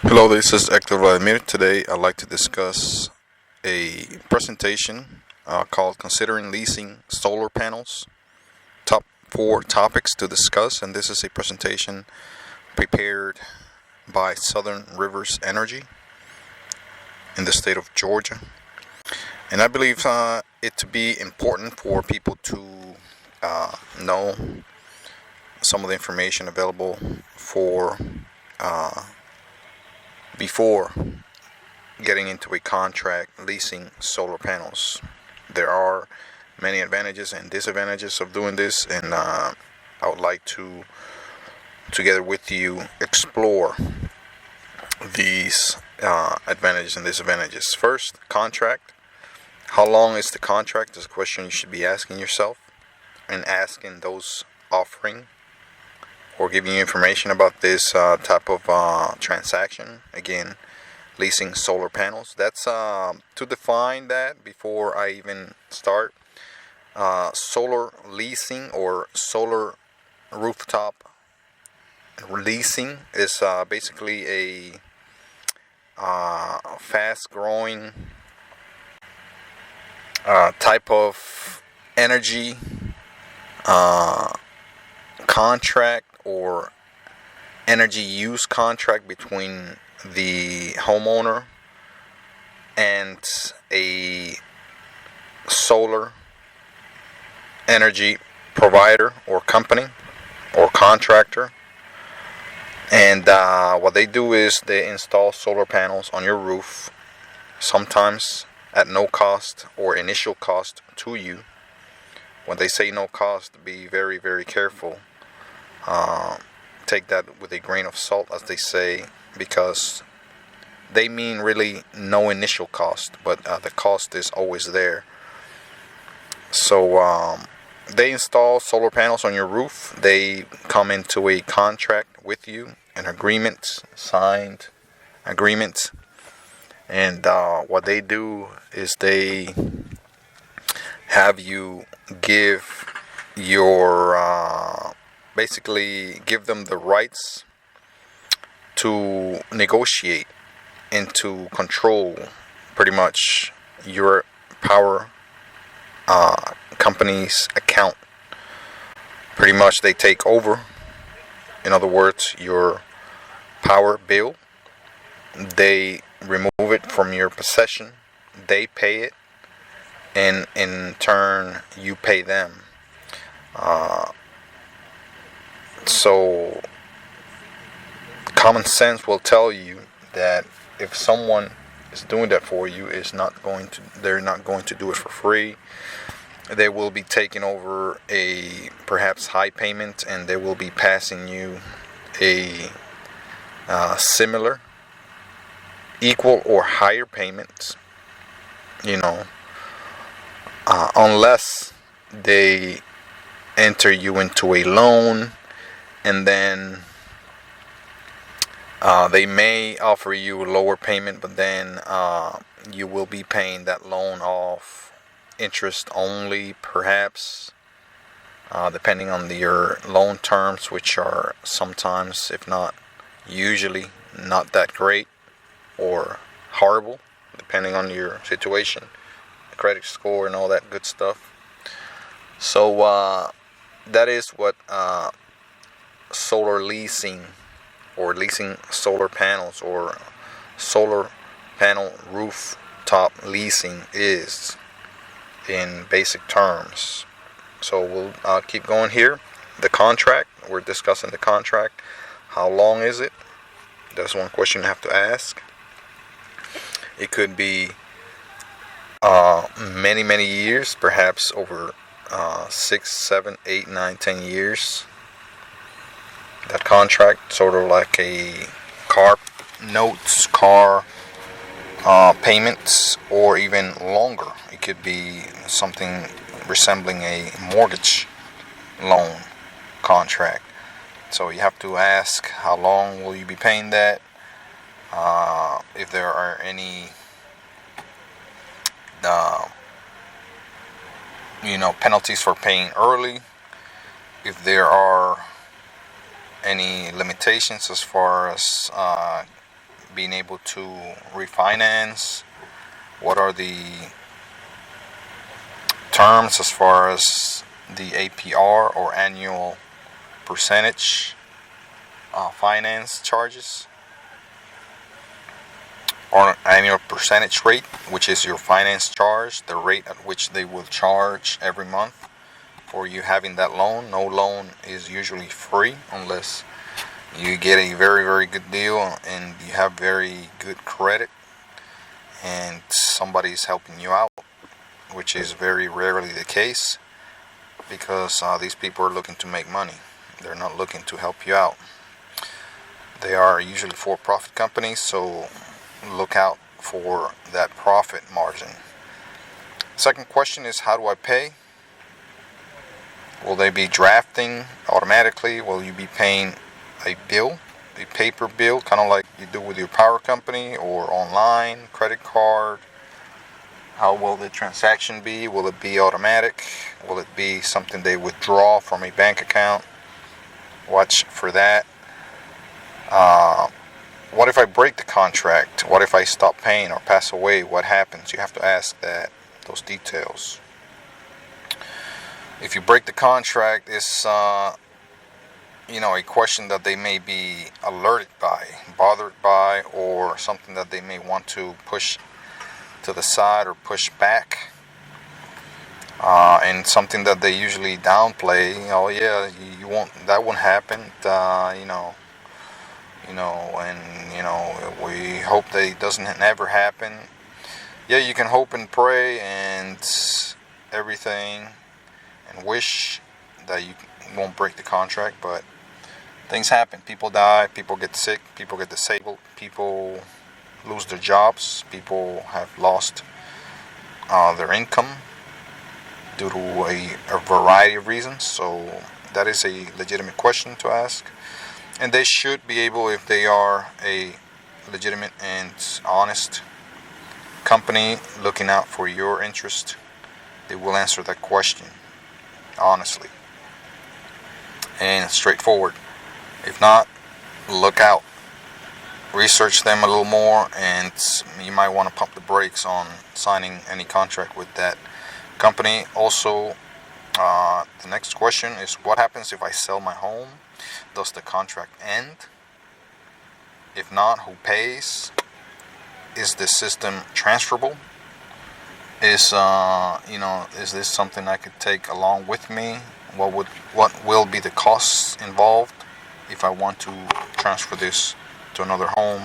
Hello, this is Hector Vladimir. Today I'd like to discuss a presentation called Considering Leasing Solar Panels. Top 4 topics to discuss, and this is a presentation prepared by Southern Rivers Energy in the state of Georgia. And I believe it to be important for people to know some of the information available for before getting into a contract leasing solar panels. There are many advantages and disadvantages of doing this, and I would like to, together with you, explore these advantages and disadvantages. First, contract. How long is the contract is a question you should be asking yourself and asking those offering or giving you information about this type of transaction. Again, leasing solar panels. That's to define that before I even start. Solar leasing or solar rooftop leasing is basically a fast-growing type of energy contract or energy use contract between the homeowner and a solar energy provider or company or contractor. And what they do is they install solar panels on your roof, sometimes at no cost or initial cost to you. When they say no cost, be very, very careful. Take that with a grain of salt, as they say, because they mean really no initial cost, but the cost is always there. So they install solar panels on your roof. They come into a contract with you, an agreement, signed agreement. And what they do is they have you give your basically give them the rights to negotiate and to control pretty much your power company's account. Pretty much they take over, in other words, your power bill. They remove it from your possession, they pay it, and in turn you pay them. So common sense will tell you that if someone is doing that for you, they're not going to do it for free. They will be taking over a perhaps high payment, and they will be passing you a similar, equal, or higher payment. Unless they enter you into a loan, and then they may offer you a lower payment, but then you will be paying that loan off interest only, perhaps, depending on your loan terms, which are sometimes, if not usually, not that great or horrible, depending on your situation, credit score, and all that good stuff. So that is what solar leasing or leasing solar panels or solar panel rooftop leasing is in basic terms. So we'll keep going here. The contract, we're discussing the contract. How long is it? That's one question you have to ask. It could be many years, perhaps over 6, 7, 8, 9, 10 years. That contract, sort of like a car notes, car payments, or even longer. It could be something resembling a mortgage loan contract. So you have to ask, how long will you be paying that? If there are any penalties for paying early, if there are any limitations as far as being able to refinance, what are the terms as far as the APR or annual percentage finance charges, or annual percentage rate, which is your finance charge, the rate at which they will charge every month for you having that loan. No loan is usually free unless you get a very, very good deal and you have very good credit and somebody's helping you out, which is very rarely the case, because these people are looking to make money. They're not looking to help you out. They are usually for-profit companies, so look out for that profit margin. Second question is, how do I pay? Will they be drafting automatically? Will you be paying a bill, a paper bill, kind of like you do with your power company, or online, credit card? How will the transaction be? Will it be automatic? Will it be something they withdraw from a bank account? Watch for that. What if I break the contract? What if I stop paying or pass away? What happens? You have to ask those details. If you break the contract, it's a question that they may be alerted by, bothered by, or something that they may want to push to the side or push back, and something that they usually downplay. Oh yeah, that won't happen. We hope that it doesn't never happen. Yeah, you can hope and pray and everything and wish that you won't break the contract, but things happen. People die, people get sick, people get disabled, people lose their jobs, people have lost their income due to a variety of reasons. So that is a legitimate question to ask. And they should be able, if they are a legitimate and honest company looking out for your interest, they will answer that question honestly and straightforward. If not, look out. Research them a little more, and you might want to pump the brakes on signing any contract with that company. Also, the next question is, what happens if I sell my home? Does the contract end? If not, who pays? Is the system transferable? Is this something I could take along with me? What will be the costs involved if I want to transfer this to another home?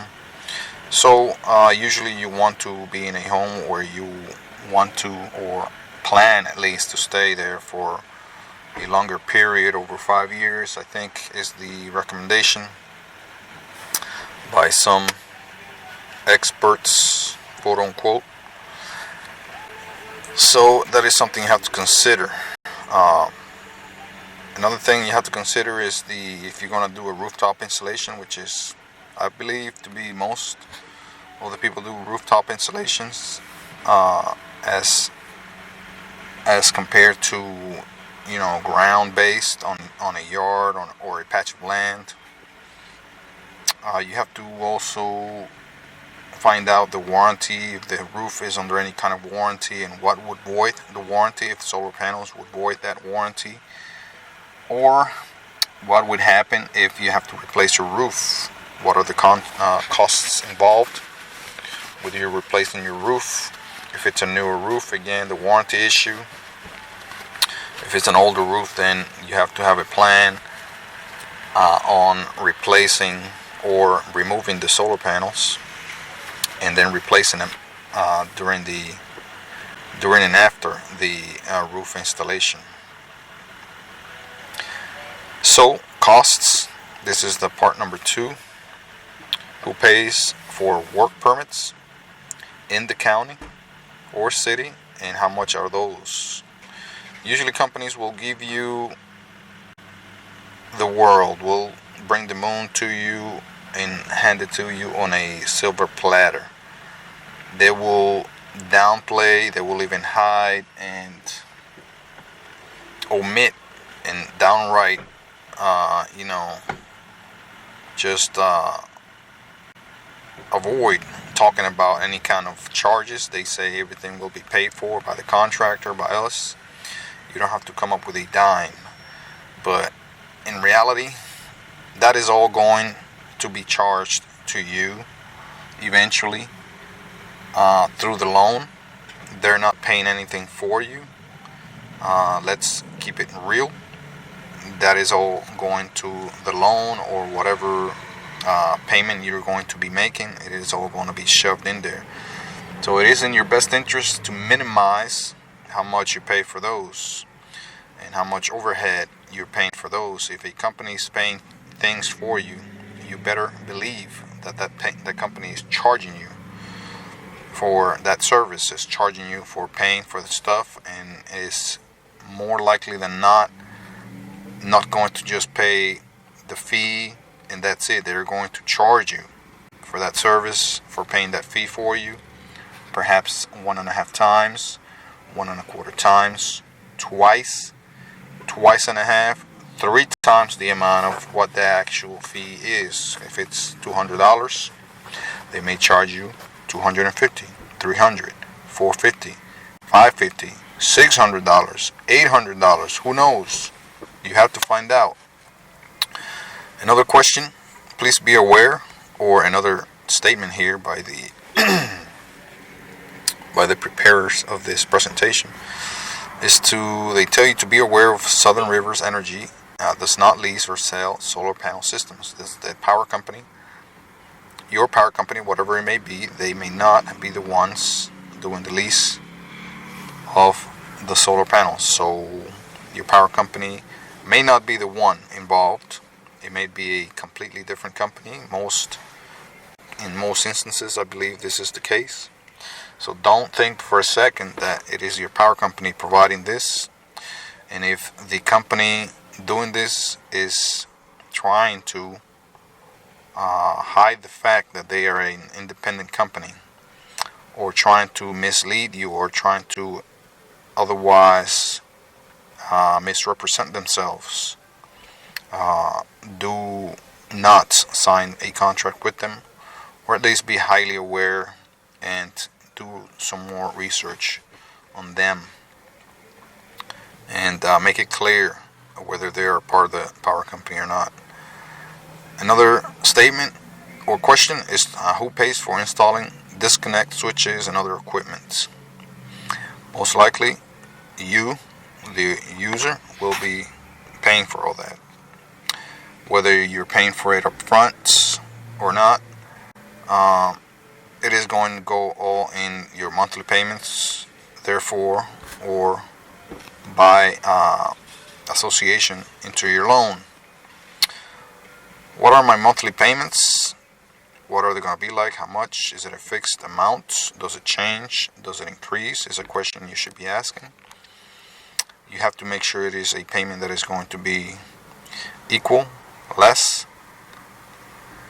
So usually you want to be in a home where you want to, or plan at least, to stay there for a longer period, over 5 years, I think, is the recommendation by some experts, quote unquote. So that is something you have to consider. Another thing you have to consider is if you're going to do a rooftop installation, which is, I believe, to be most of the people do rooftop installations, as compared to ground based on a yard or a patch of land. You have to also find out the warranty, if the roof is under any kind of warranty, and what would void the warranty, if solar panels would void that warranty, or what would happen if you have to replace your roof. What are the costs involved with you replacing your roof? If it's a newer roof, again, the warranty issue. If it's an older roof, then you have to have a plan on replacing or removing the solar panels and then replacing them during and after the roof installation. So, costs. This is the part number 2. Who pays for work permits in the county or city, and how much are those? Usually companies will give you the world, will bring the moon to you and hand it to you on a silver platter. They will downplay, they will even hide and omit and downright just avoid talking about any kind of charges. They say everything will be paid for by the contractor, by us. You don't have to come up with a dime. But in reality, that is all going to be charged to you eventually through the loan. They're not paying anything for you. Let's keep it real. That is all going to the loan or whatever payment you're going to be making. It is all going to be shoved in there. So it is in your best interest to minimize how much you pay for those and how much overhead you're paying for those. If a company is paying things for you, you better believe that that company is charging you for that service, is charging you for paying for the stuff, and is more likely than not going to just pay the fee and that's it. They're going to charge you for that service, for paying that fee for you, perhaps 1.5 times, 1.25 times, twice and a half, 3 times the amount of what the actual fee is. If it's $200, they may charge you $250, $300, $450, $550, $600, $800. Who knows? You have to find out. Another question, please be aware, or another statement here by the by the preparers of this presentation, they tell you to be aware of Southern Rivers Energy does not lease or sell solar panel systems. This is the power company, your power company, whatever it may be. They may not be the ones doing the lease of the solar panels. So your power company may not be the one involved. It may be a completely different company. In most instances, I believe this is the case. So don't think for a second that it is your power company providing this. And if the company doing this is trying to hide the fact that they are an independent company, or trying to mislead you, or trying to otherwise misrepresent themselves, do not sign a contract with them, or at least be highly aware and do some more research on them, and make it clear whether they are part of the power company or not. Another statement or question is who pays for installing disconnect switches and other equipment? Most likely you, the user, will be paying for all that. Whether you're paying for it up front or not, it is going to go all in your monthly payments, therefore, or by association into your loan. What are my monthly payments? What are they going to be like? How much? Is it a fixed amount? Does it change? Does it increase? Is a question you should be asking. You have to make sure it is a payment that is going to be equal, less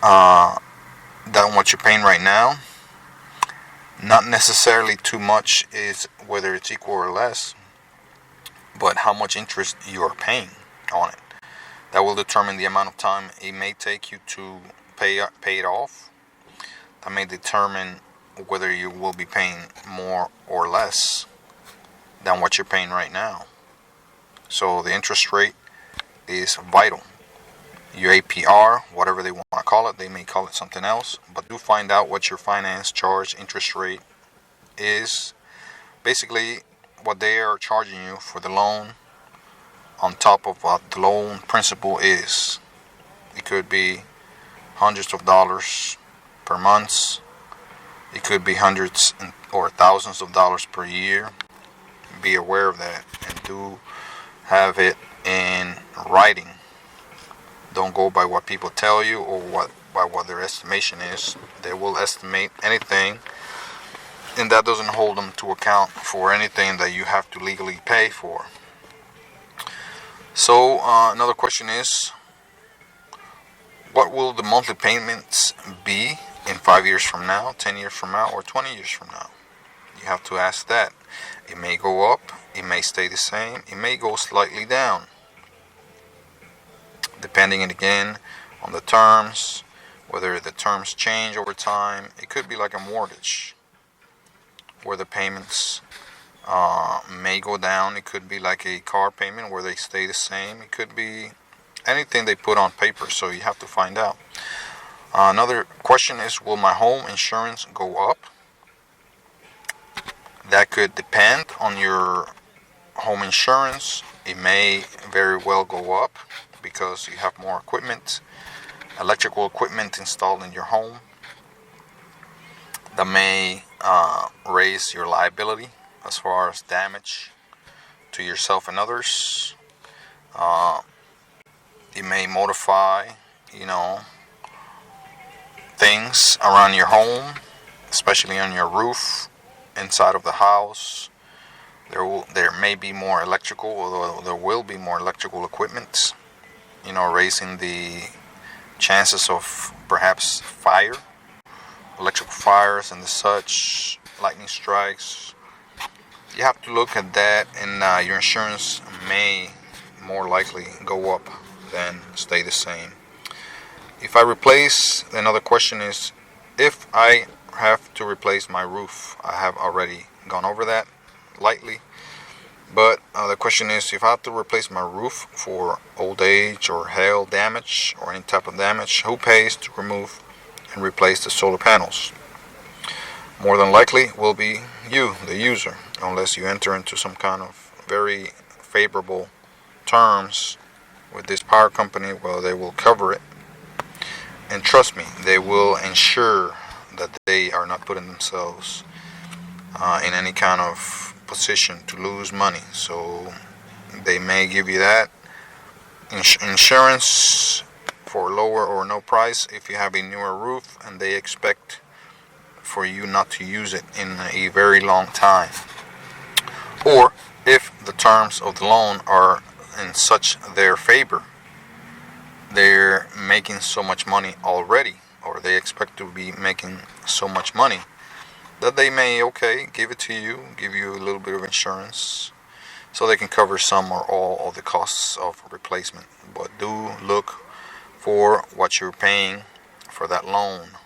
than what you're paying right now. Not necessarily too much is whether it's equal or less, but how much interest you are paying on it. That will determine the amount of time it may take you to pay it off. That may determine whether you will be paying more or less than what you're paying right now. So the interest rate is vital. Your APR, whatever they want to call it, they may call it something else, but do find out what your finance charge interest rate is. Basically, what they are charging you for the loan on top of what the loan principal is. It could be hundreds of dollars per month. It could be hundreds or thousands of dollars per year. Be aware of that and do have it in writing. Don't go by what people tell you or by what their estimation is. They will estimate anything, and that doesn't hold them to account for anything that you have to legally pay for. So another question is, what will the monthly payments be in 5 years from now, 10 years from now, or 20 years from now? You have to ask that. It may go up, it may stay the same, it may go slightly down, depending again on the terms, whether the terms change over time. It could be like a mortgage where the payments may go down. It could be like a car payment where they stay the same. It could be anything they put on paper, so you have to find out. Another question is, will my home insurance go up? That could depend on your home insurance. It may very well go up because you have more equipment, electrical equipment installed in your home. That may raise your liability as far as damage to yourself and others. It may modify, things around your home, especially on your roof, inside of the house. There may be more electrical, or there will be more electrical equipment, raising the chances of perhaps fire, electrical fires and the such, lightning strikes. You have to look at that, and your insurance may more likely go up than stay the same. If I replace, another question is, if I have to replace my roof. I have already gone over that lightly, but the question is, if I have to replace my roof for old age or hail damage or any type of damage, who pays to remove and replace the solar panels? More than likely will be you, the user, unless you enter into some kind of very favorable terms with this power company. Well, they will cover it, and trust me, they will ensure that they are not putting themselves in any kind of position to lose money. So they may give you that insurance for lower or no price if you have a newer roof and they expect for you not to use it in a very long time, or if the terms of the loan are in such their favor, they're making so much money already, or they expect to be making so much money, that they may give it to you, give you a little bit of insurance so they can cover some or all of the costs of replacement. But do look for what you're paying for that loan,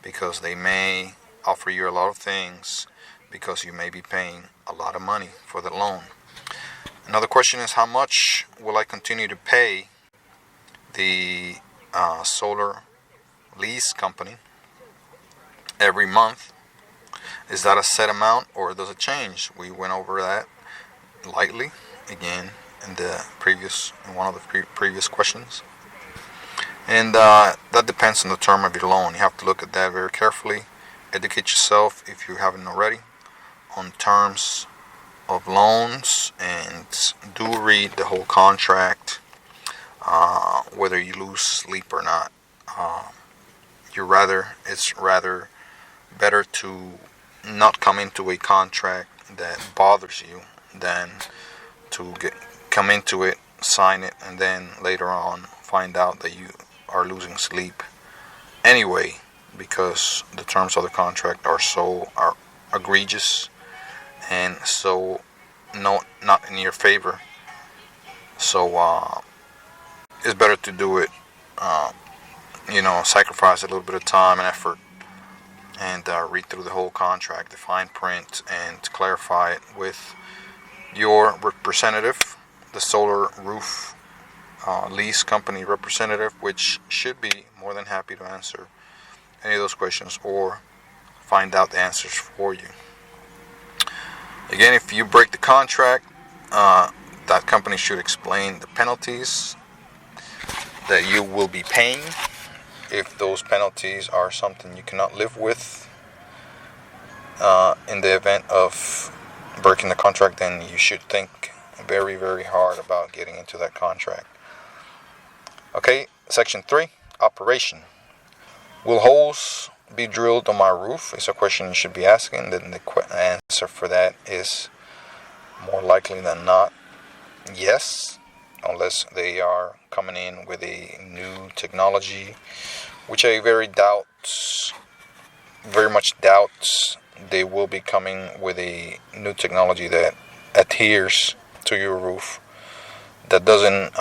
because they may offer you a lot of things because you may be paying a lot of money for the loan. Another question is, how much will I continue to pay the solar lease company every month? Is that a set amount, or does it change? We went over that lightly again in one of the previous questions, and that depends on the term of your loan. You have to look at that very carefully. Educate yourself, if you haven't already, on terms of loans, and do read the whole contract, whether you lose sleep or not. It's rather better to not come into a contract that bothers you than to come into it, sign it, and then later on find out that you are losing sleep anyway, because the terms of the contract are egregious and so not in your favor. So it's better to do it, sacrifice a little bit of time and effort, and read through the whole contract, the fine print, and clarify it with your representative, the solar roof lease company representative, which should be more than happy to answer any of those questions or find out the answers for you. Again, if you break the contract, that company should explain the penalties that you will be paying. If those penalties are something you cannot live with, in the event of breaking the contract, then you should think very, very hard about getting into that contract. Okay, section 3, operation. Will holes be drilled on my roof? Is a question you should be asking. Then the answer for that is more likely than not yes, unless they are coming in with a new technology, which I very much doubt they will be coming with a new technology that adheres to your roof, that doesn't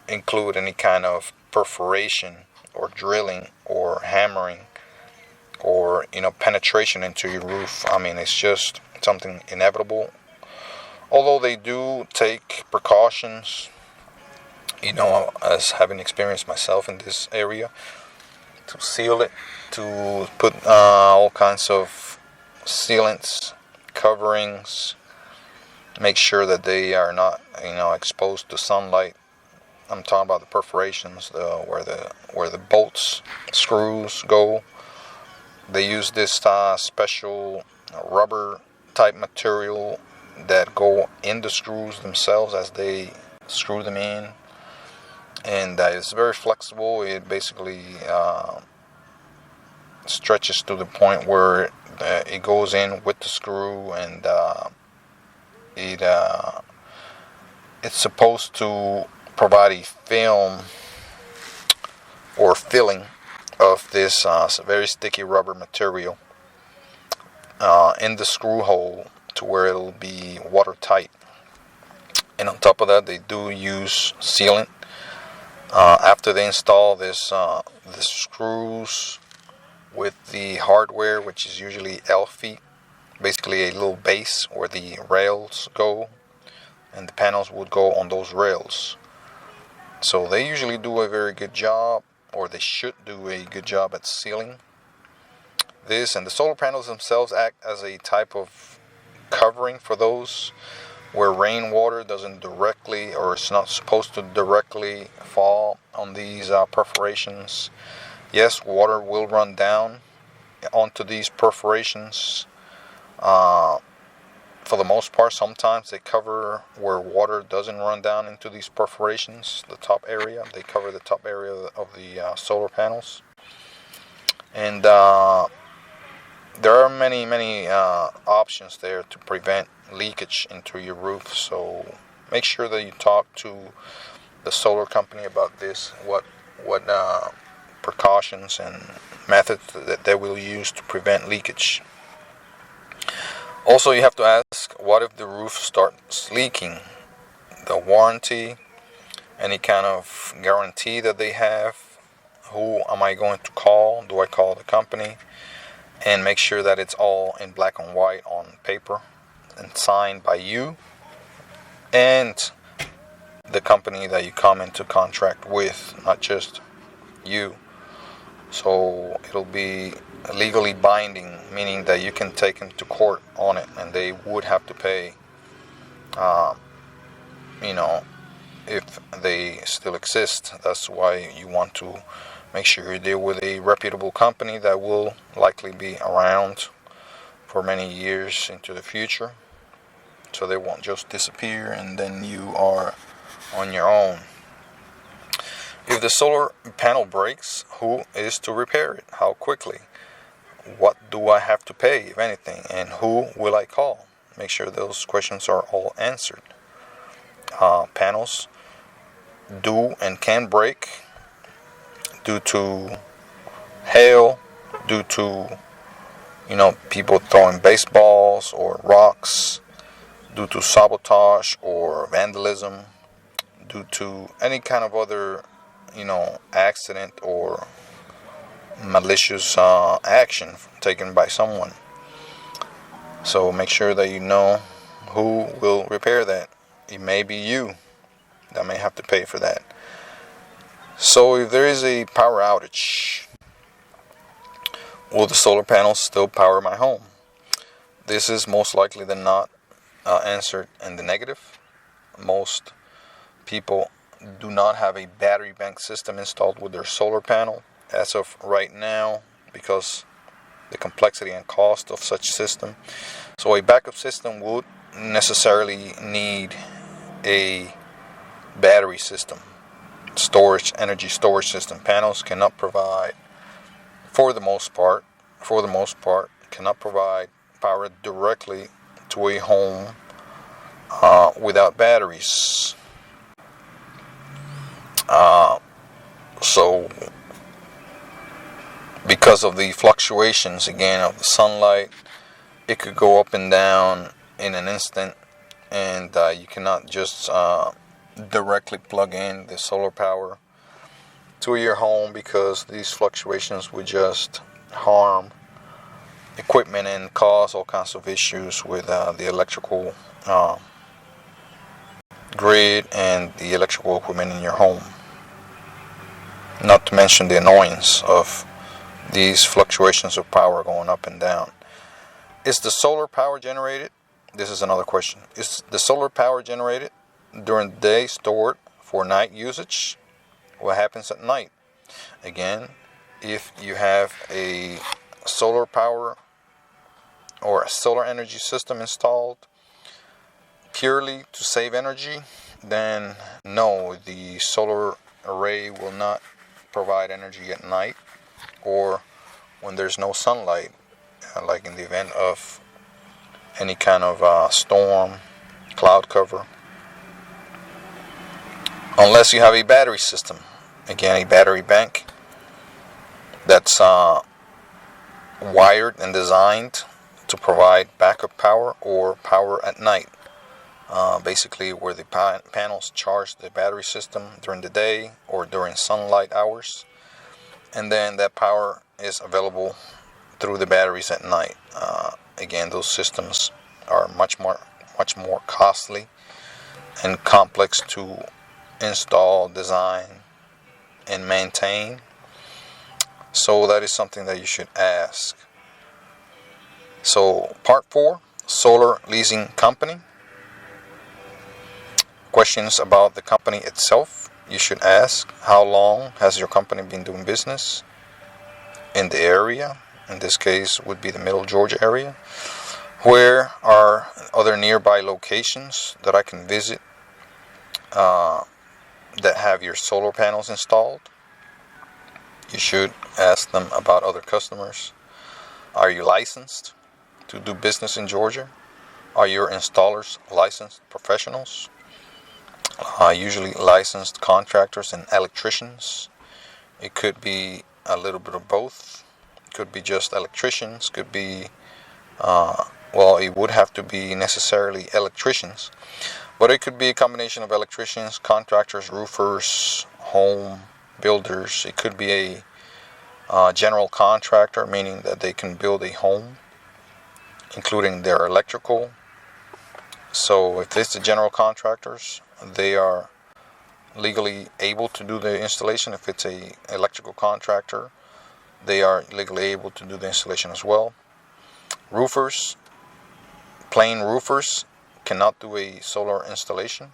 include any kind of perforation or drilling or hammering or penetration into your roof. I mean, it's just something inevitable. Although they do take precautions, as having experienced myself in this area, to seal it, to put all kinds of sealants, coverings, make sure that they are not exposed to sunlight. I'm talking about the perforations, where the bolts, screws go. They use this special rubber type material that go in the screws themselves as they screw them in, and it's very flexible. It basically stretches to the point where it goes in with the screw, and it's supposed to provide a film or filling of this very sticky rubber material in the screw hole to where it'll be watertight. And on top of that, they do use sealant. After they install the screws with the hardware, which is usually L feet, basically a little base where the rails go, and the panels would go on those rails. So they usually do a very good job, or they should do a good job at sealing this. And the solar panels themselves act as a type of covering for those where rainwater doesn't directly, or it's not supposed to directly fall on these perforations. Yes, water will run down onto these perforations. For the most part, sometimes they cover where water doesn't run down into these perforations, the top area. They cover the top area of the solar panels. And there are many options there to prevent leakage into your roof. So make sure that you talk to the solar company about this, what precautions and methods that they will use to prevent leakage. Also, you have to ask, what if the roof starts leaking? The warranty, any kind of guarantee that they have, who am I going to call? Do I call the company? And make sure that it's all in black and white on paper and signed by you and the company that you come into contract with, not just you. So it'll be legally binding, meaning that you can take them to court on it, and they would have to pay, if they still exist. That's why you want to make sure you deal with a reputable company that will likely be around for many years into the future, so they won't just disappear and then you are on your own. If the solar panel breaks, who is to repair it? How quickly? What do I have to pay, if anything? And who will I call? Make sure those questions are all answered. Panels do and can break due to hail, due to people throwing baseballs or rocks, due to sabotage or vandalism, due to any kind of other accident or malicious action taken by someone. So make sure that you know who will repair that. It may be you that may have to pay for that. So if there is a power outage, will the solar panels still power my home? This is most likely than not answered in the negative. Most people do not have a battery bank system installed with their solar panel as of right now, because the complexity and cost of such system. So a backup system would necessarily need a battery system, energy storage system. Panels cannot provide, for the most part, cannot provide power directly to a home without batteries. So because of the fluctuations again of the sunlight, it could go up and down in an instant, and you cannot just directly plug in the solar power to your home, because these fluctuations would just harm equipment and cause all kinds of issues with the electrical grid and the electrical equipment in your home. Not to mention the annoyance of these fluctuations of power going up and down. Is the solar power generated? This is another question. Is the solar power generated during the day stored for night usage? What happens at night? Again, if you have a solar power or a solar energy system installed purely to save energy, then no, the solar array will not provide energy at night or when there's no sunlight, like in the event of any kind of storm, cloud cover, unless you have a battery system. Again, a battery bank that's wired and designed to provide backup power or power at night. Basically where the panels charge the battery system during the day or during sunlight hours, and then that power is available through the batteries at night. Again, those systems are much more costly and complex to install, design, and maintain. So that is something that you should ask. So part 4, solar leasing company. Questions about the company itself. You should ask, how long has your company been doing business in the area? In this case would be the Middle Georgia area. Where are other nearby locations that I can visit that have your solar panels installed? You should ask them about other customers. Are you licensed to do business in Georgia? Are your installers licensed professionals? Usually licensed contractors and electricians. It could be a little bit of both. It could be just electricians. Could be, it would have to be necessarily electricians, but it could be a combination of electricians, contractors, roofers, home builders. It could be a general contractor, meaning that they can build a home, including their electrical. So if it's the general contractors, they are legally able to do the installation. If it's a electrical contractor, they are legally able to do the installation as well. Roofers, plain roofers, cannot do a solar installation,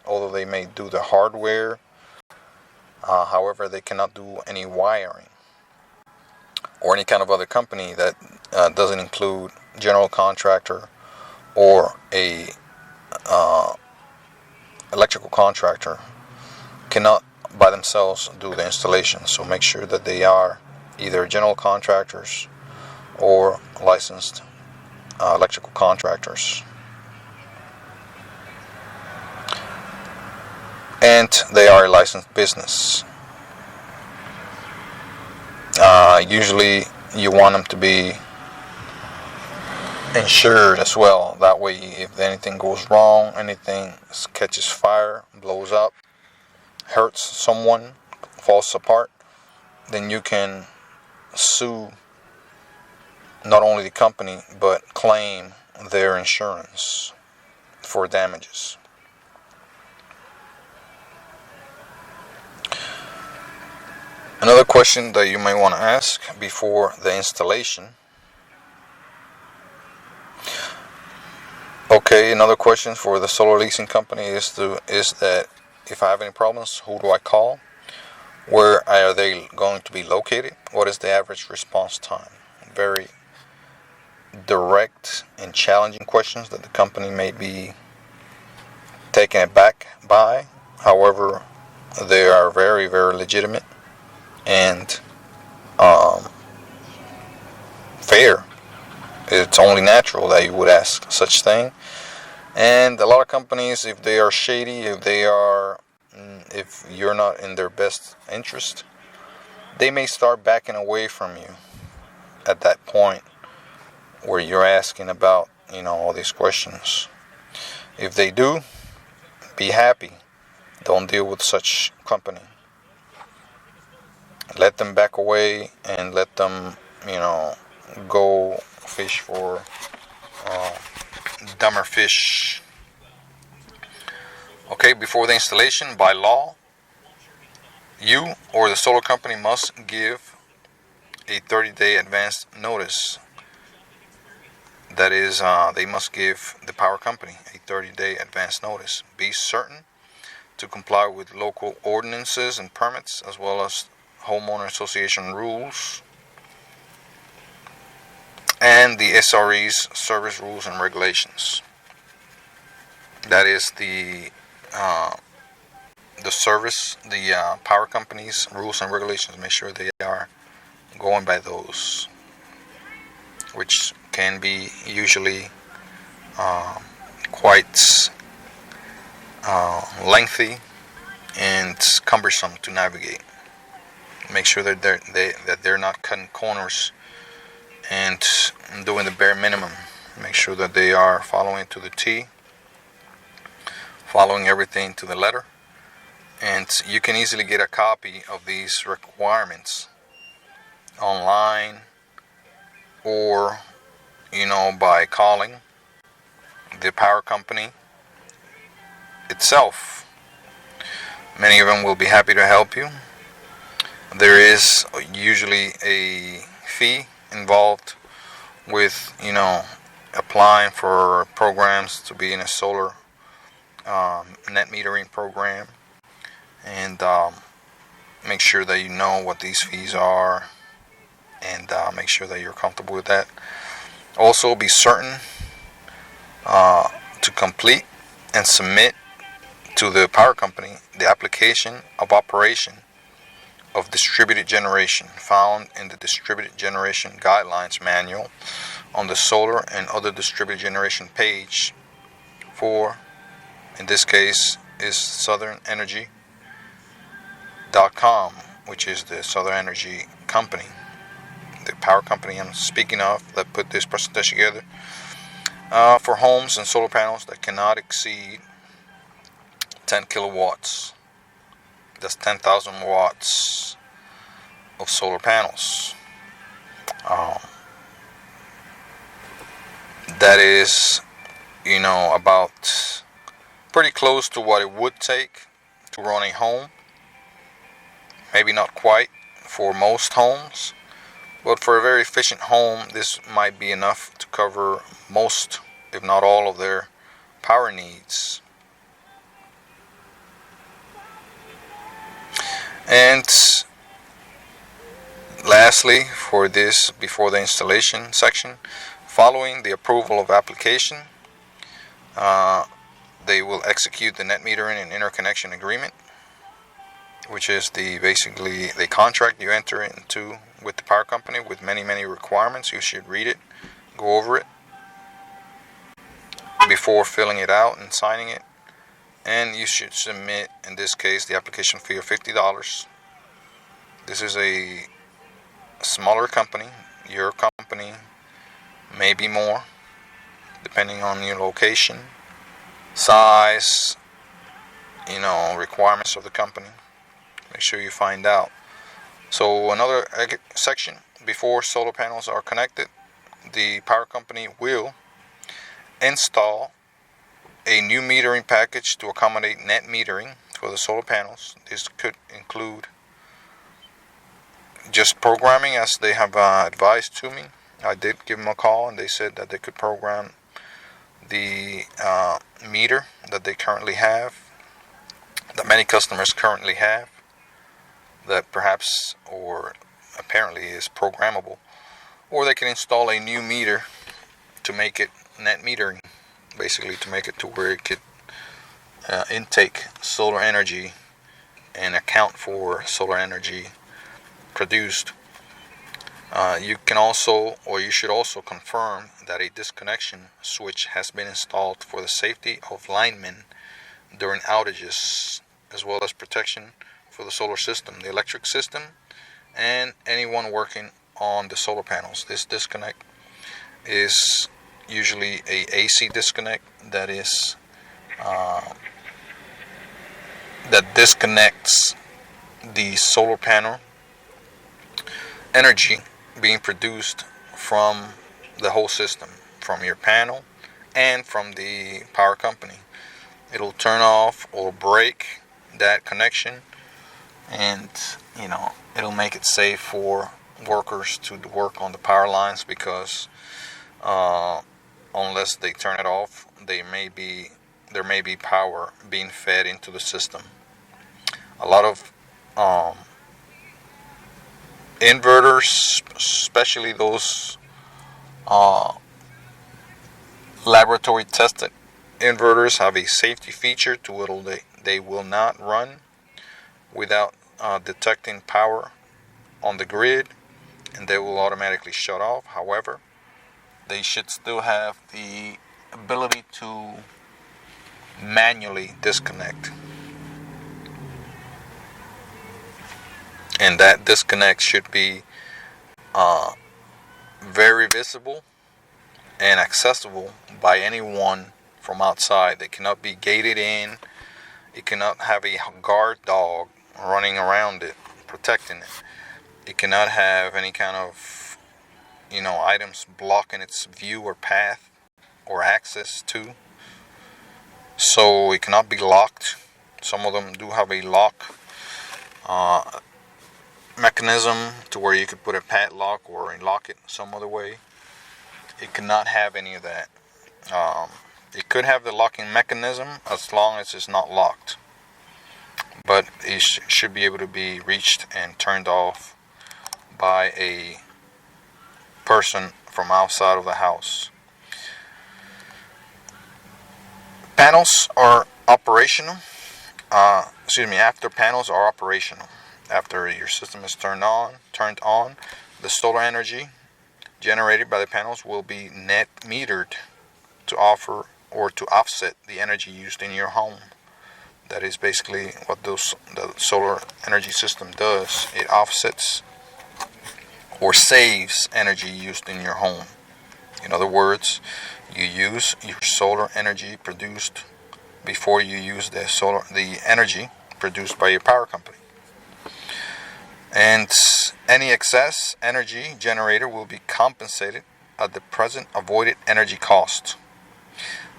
although they may do the hardware. However, they cannot do any wiring or any kind of other company that doesn't include general contractor or a electrical contractor cannot by themselves do the installation. So make sure that they are either general contractors or licensed electrical contractors, and they are a licensed business. Usually you want them to be insured as well. That way, if anything goes wrong, anything catches fire, blows up, hurts someone, falls apart, then you can sue not only the company but claim their insurance for damages. Another question that you might want to ask before the installation. Okay, another question for the solar leasing company is that if I have any problems, who do I call? Where are they going to be located? What is the average response time? Very direct and challenging questions that the company may be taken aback by. However, they are very, very legitimate and fair. It's only natural that you would ask such thing. And a lot of companies, if they are shady, if you're not in their best interest, they may start backing away from you at that point where you're asking about, all these questions. If they do, be happy. Don't deal with such company. let them back away and let them, go fish for uh, dumber fish. Okay, before the installation, by law, you or the solar company must give a 30-day advance notice. That is, they must give the power company a 30-day advance notice. Be certain to comply with local ordinances and permits, as well as homeowner association rules and the SRE's service rules and regulations. That is the power company's rules and regulations. Make sure they are going by those, which can be usually quite lengthy and cumbersome to navigate. Make sure that they're not cutting corners and doing the bare minimum. Make sure that they are following to the T, following everything to the letter. And you can easily get a copy of these requirements online, or by calling the power company itself. Many of them will be happy to help you. There is usually a fee involved with applying for programs to be in a solar net metering program, and make sure that you know what these fees are, and make sure that you're comfortable with that. Also, be certain to complete and submit to the power company the application of operation of distributed generation found in the Distributed Generation Guidelines Manual on the solar and other distributed generation page for, in this case, is SouthernEnergy.com, which is the Southern Energy company, the power company I'm speaking of, that put this presentation together for homes and solar panels that cannot exceed 10 kilowatts. That's 10,000 watts of solar panels. That is, about pretty close to what it would take to run a home. Maybe not quite for most homes, but for a very efficient home, this might be enough to cover most, if not all, of their power needs. And lastly, for this, before the installation section, following the approval of application, they will execute the net metering and interconnection agreement, which is basically the contract you enter into with the power company with many requirements. You should read it, go over it before filling it out and signing it. And you should submit, in this case, the application fee of $50. This is a smaller company. Your company may be more, depending on your location, size, requirements of the company. Make sure you find out. So another section, before solar panels are connected, the power company will install a new metering package to accommodate net metering for the solar panels. This could include just programming, as they have advised to me. I did give them a call, and they said that they could program the meter that they currently have, that many customers currently have, that perhaps or apparently is programmable, or they can install a new meter to make it net metering, basically to make it to where it could intake solar energy and account for solar energy produced. You can also, or you should also, confirm that a disconnection switch has been installed for the safety of linemen during outages, as well as protection for the solar system, the electric system, and anyone working on the solar panels. This disconnect is usually a AC disconnect, that is that disconnects the solar panel energy being produced from the whole system, from your panel and from the power company. It'll turn off or break that connection, and it'll make it safe for workers to work on the power lines, because unless they turn it off, there may be power being fed into the system. A lot of inverters, especially those laboratory tested inverters, have a safety feature to it. They will not run without detecting power on the grid, and they will automatically shut off. However, they should still have the ability to manually disconnect, and that disconnect should be very visible and accessible by anyone from outside. They cannot be gated in. It cannot have a guard dog running around it protecting it. It cannot have any kind of items blocking its view or path or access to. So it cannot be locked. Some of them do have a lock mechanism to where you could put a padlock or lock it some other way. It cannot have any of that. It could have the locking mechanism as long as it's not locked, but it should be able to be reached and turned off by a person from outside of the house. Panels are operational. After panels are operational, after your system is turned on, the solar energy generated by the panels will be net metered to offer or to offset the energy used in your home. That is basically what the solar energy system does. It offsets or saves energy used in your home. In other words, you use your solar energy produced before you use the energy produced by your power company. And any excess energy generated will be compensated at the present avoided energy cost.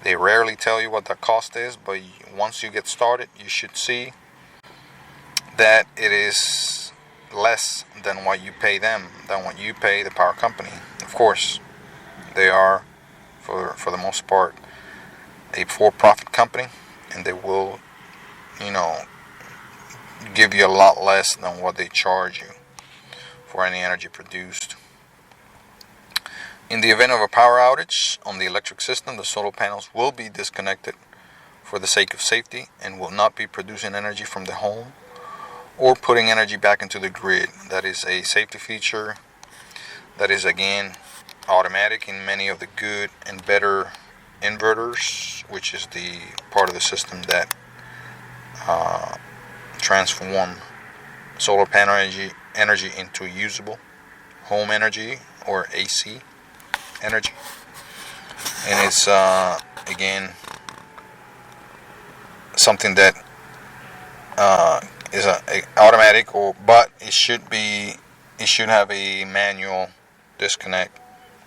They rarely tell you what that cost is, but once you get started, you should see that it is less than what you pay the power company. Of course, they are, for the most part, a for-profit company, and they will, give you a lot less than what they charge you for any energy produced. In the event of a power outage on the electric system, the solar panels will be disconnected for the sake of safety and will not be producing energy from the home or putting energy back into the grid. That is a safety feature that is, again, automatic in many of the good and better inverters, which is the part of the system that transform solar panel energy into usable home energy or AC energy. And it's again something that is automatic, but it should have a manual disconnect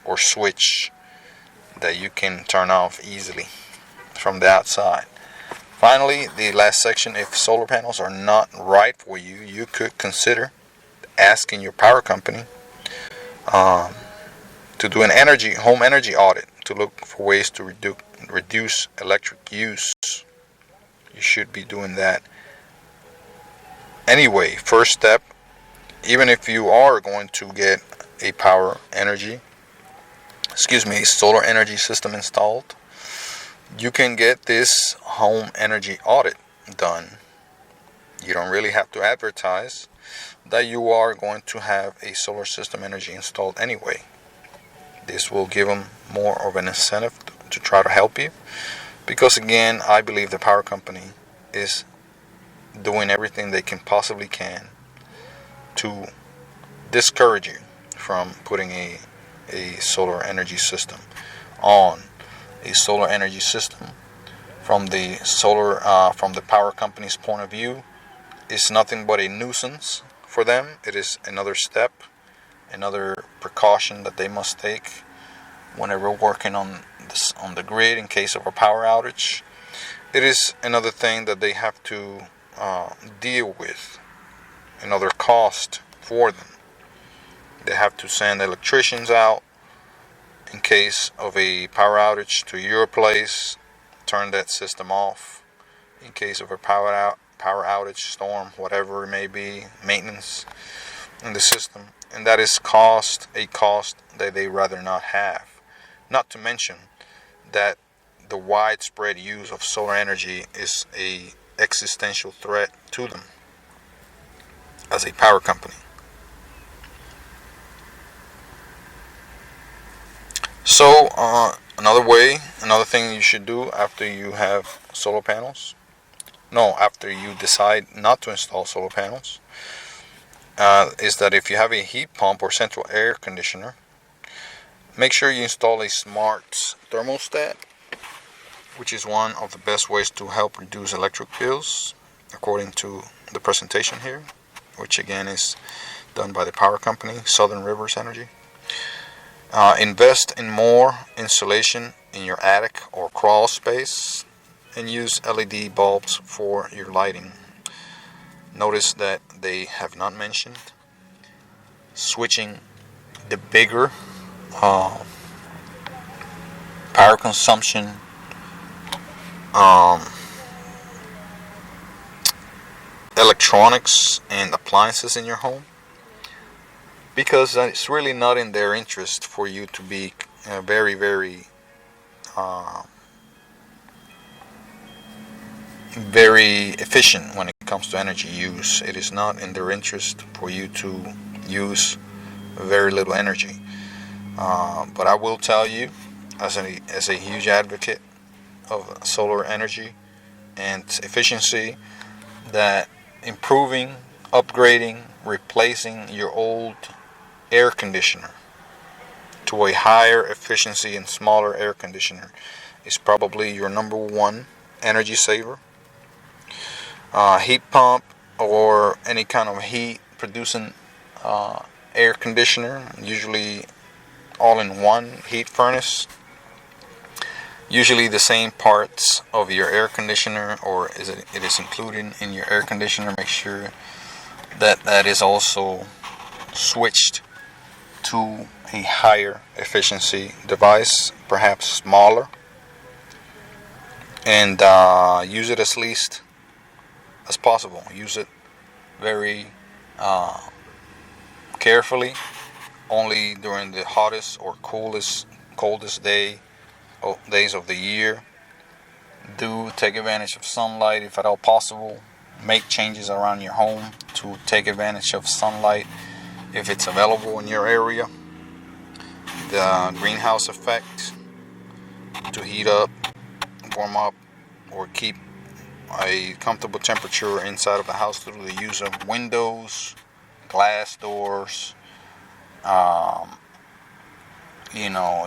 or switch that you can turn off easily from the outside. Finally, the last section: if solar panels are not right for you, you could consider asking your power company to do an home energy audit to look for ways to reduce electric use. You should be doing that anyway. First step, even if you are going to get a solar energy system installed, you can get this home energy audit done. You don't really have to advertise that you are going to have a solar system energy installed anyway. This will give them more of an incentive to try to help you, because again, I believe the power company is doing everything they possibly can to discourage you from putting a solar energy system on. A solar energy system from the power company's point of view is nothing but a nuisance for them. It is another step another precaution that they must take whenever working on the grid in case of a power outage. It is another thing that they have to deal with, another cost for them. They have to send electricians out in case of a power outage to your place, turn that system off in case of a power outage, storm, whatever it may be, maintenance in the system. And that is a cost that they rather not have. Not to mention that the widespread use of solar energy is an existential threat to them as a power company. So another thing you should do after you have solar panels, after you decide not to install solar panels, is that if you have a heat pump or central air conditioner, make sure you install a smart thermostat, which is one of the best ways to help reduce electric bills, according to the presentation here, which again is done by the power company, Southern Rivers Energy. Invest in more insulation in your attic or crawl space, and use LED bulbs for your lighting. Notice that they have not mentioned switching the bigger power consumption electronics and appliances in your home, because it's really not in their interest for you to be very, very very efficient when it comes to energy use. It is not in their interest for you to use very little energy. But I will tell you, as a huge advocate of solar energy and efficiency, that improving, upgrading, replacing your old air conditioner to a higher efficiency and smaller air conditioner is probably your number one energy saver. Heat pump or any kind of heat producing air conditioner, usually all-in-one heat furnace, usually the same parts of your air conditioner, or it is included in your air conditioner. Make sure that is also switched to a higher efficiency device, perhaps smaller, and use it as least as possible. Use it very carefully, only during the hottest or coldest days of the year. Do take advantage of sunlight if at all possible. Make changes around your home to take advantage of sunlight if it's available in your area. The greenhouse effect, to heat up, warm up, or keep a comfortable temperature inside of the house through the use of windows, glass doors.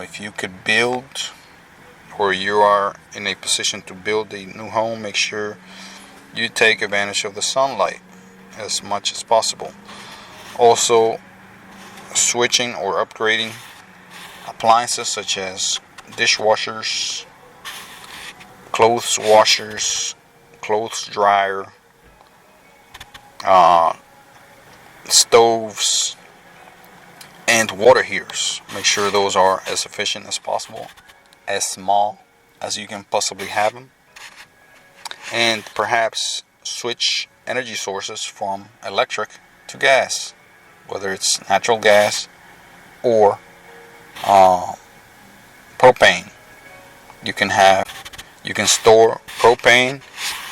If you could build, or you are in a position to build a new home, make sure you take advantage of the sunlight as much as possible. Also, switching or upgrading appliances such as dishwashers, clothes washers, clothes dryer, stoves, and water heaters. Make sure those are as efficient as possible, as small as you can possibly have them, and perhaps switch energy sources from electric to gas, whether it's natural gas or propane. You can store propane,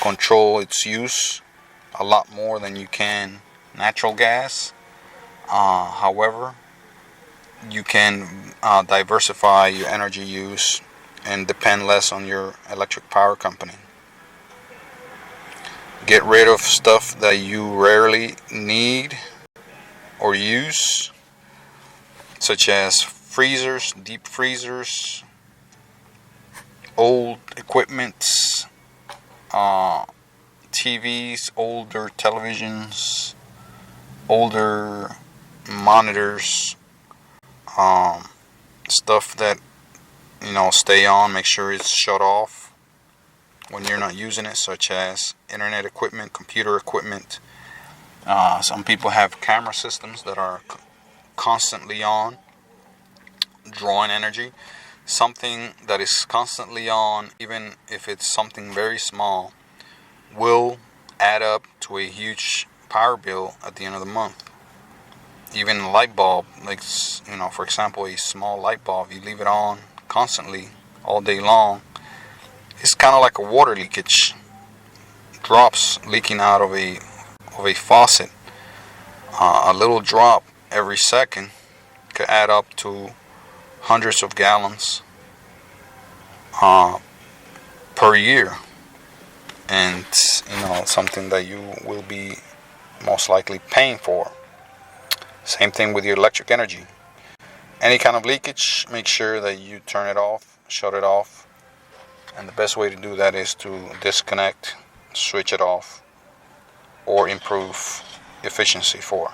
control its use a lot more than you can natural gas. However, you can diversify your energy use and depend less on your electric power company. Get rid of stuff that you rarely need or use, such as freezers, deep freezers, old equipments, TVs, older televisions, older monitors, Stuff that stay on, make sure it's shut off when you're not using it, such as internet equipment, computer equipment. Some people have camera systems that are constantly on, drawing energy. Something that is constantly on, even if it's something very small, will add up to a huge power bill at the end of the month. Even a light bulb, like for example, a small light bulb, you leave it on constantly all day long, it's kind of like a water leakage, drops leaking out of a faucet. A little drop every second could add up to hundreds of gallons per year, and something that you will be most likely paying for. Same thing with your electric energy. Any kind of leakage, make sure that you turn it off, shut it off. And the best way to do that is to disconnect, switch it off, or improve efficiency for.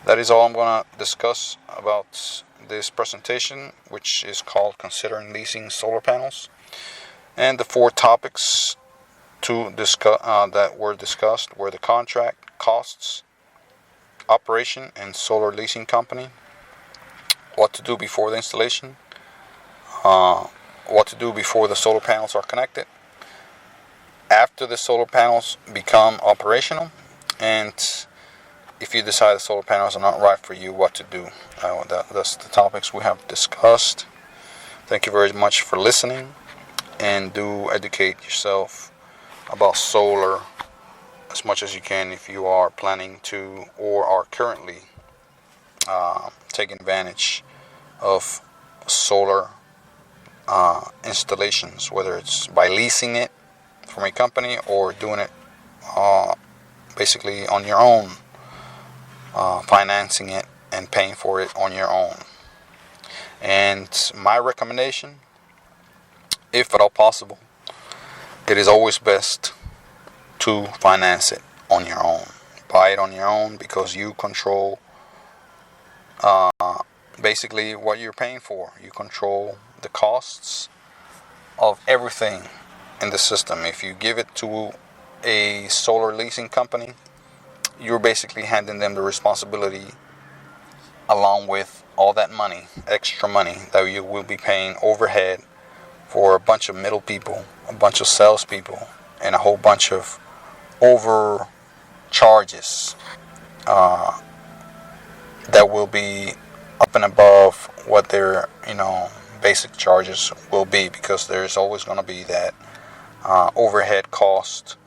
That is all I'm going to discuss about this presentation, which is called Considering Leasing Solar Panels. And the 4 topics to discuss that were discussed were the contract, costs, operation and solar leasing company, what to do before the installation, what to do before the solar panels are connected, after the solar panels become operational, and if you decide the solar panels are not right for you, what to do. That's the topics we have discussed. Thank you very much for listening, and do educate yourself about solar as much as you can if you are planning to or are currently taking advantage of solar installations, whether it's by leasing it from a company or doing it basically on your own, financing it and paying for it on your own. And my recommendation, if at all possible, it is always best to finance it on your own. Buy it on your own, because you control basically what you're paying for. You control the costs of everything in the system. If you give it to a solar leasing company, you're basically handing them the responsibility along with all that money, extra money that you will be paying overhead for a bunch of middle people, a bunch of salespeople, and a whole bunch of over charges that will be up and above what their basic charges will be, because there's always going to be that overhead cost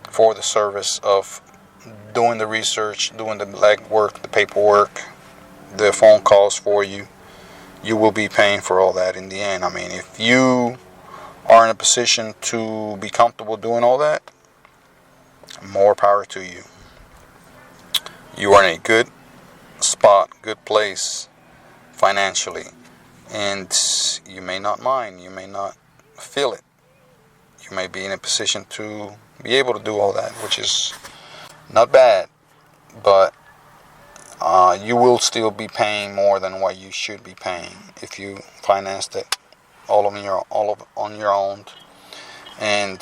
for the service of doing the research, doing the legwork, the paperwork, the phone calls for you. You will be paying for all that in the end. I mean, if you are in a position to be comfortable doing all that, more power to you. You are in a good spot, good place financially, and you may not mind, you may not feel it. You may be in a position to be able to do all that, which is not bad, but you will still be paying more than what you should be paying if you financed it all on your own and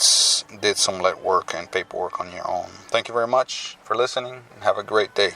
did some legwork and paperwork on your own. Thank you very much for listening, and have a great day.